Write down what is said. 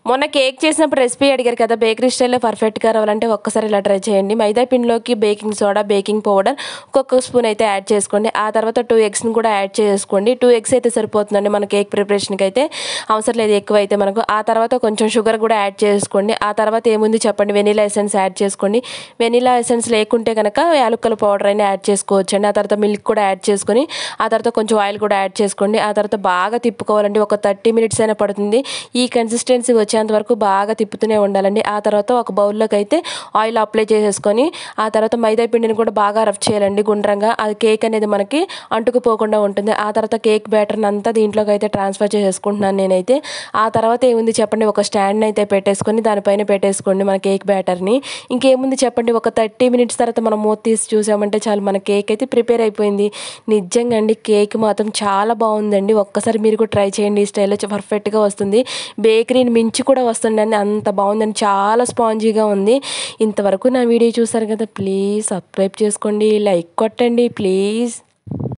మొన్న కేక్ చేసినప్పుడు రెసిపీ అడిగారు కదా, బేకరీ స్టైల్లో పర్ఫెక్ట్గా రావాలంటే ఒక్కసారి ఇలా ట్రై చేయండి. మైదా పిండిలోకి బేకింగ్ సోడా, బేకింగ్ పౌడర్ ఒక్కొక్క స్పూన్ అయితే యాడ్ చేసుకోండి. ఆ తర్వాత 2 ఎగ్స్ని కూడా యాడ్ చేసుకోండి. 2 ఎగ్స్ అయితే సరిపోతుందండి మన కేక్ ప్రిపరేషన్కి అయితే, అవసరం లేదు ఎక్కువ అయితే మనకు. ఆ తర్వాత కొంచెం షుగర్ కూడా యాడ్ చేసుకోండి. ఆ తర్వాత ఏముంది చెప్పండి, వెనీలా ఎసెన్స్ యాడ్ చేసుకోండి. వెనీలా ఎసెన్స్ లేకుంటే కనుక యాలకుల పౌడర్ అయినా యాడ్ చేసుకోవచ్చండి. ఆ తర్వాత మిల్క్ కూడా యాడ్ చేసుకొని, ఆ తర్వాత కొంచెం ఆయిల్ కూడా యాడ్ చేసుకోండి. ఆ తర్వాత బాగా తిప్పుకోవాలండి. ఒక 30 మినిట్స్ అయినా పడుతుంది. ఈ కన్సిస్టెన్సీ వచ్చేంత వరకు బాగా తిప్పుతూనే ఉండాలండి. ఆ తర్వాత ఒక బౌల్లోకి అయితే ఆయిల్ అప్లై చేసేసుకొని, ఆ తర్వాత మైదా పిండిని కూడా బాగా రఫ్ చేయాలండి గుండ్రంగా. అది కేక్ అనేది మనకి అంటుకుపోకుండా ఉంటుంది. ఆ తర్వాత కేక్ బ్యాటర్ని అంతా దీంట్లోకి అయితే ట్రాన్స్ఫర్ చేసేసుకుంటున్నాను నేనైతే. ఆ తర్వాత ఏముంది చెప్పండి, ఒక స్టాండ్ అయితే పెట్టేసుకొని దానిపైన పెట్టేసుకోండి మన కేక్ బ్యాటర్ని. ఇంకేముంది చెప్పండి, ఒక 30 మినిట్స్ తర్వాత మనం మూత తీసి చూసామంటే చాలు, మన కేక్ అయితే ప్రిపేర్ అయిపోయింది. నిజంగా అండి, కేక్ మాత్రం చాలా బాగుందండి. ఒక్కసారి మీరు కూడా ట్రై చేయండి. ఈ స్టైల్లో పర్ఫెక్ట్గా వస్తుంది. బేకరీని మించి కూడా వస్తుందండి, అంత బాగుందండి. చాలా స్పాంజీగా ఉంది. ఇంతవరకు నా వీడియో చూసారు కదా, ప్లీజ్ సబ్స్క్రైబ్ చేసుకోండి, లైక్ కొట్టండి ప్లీజ్.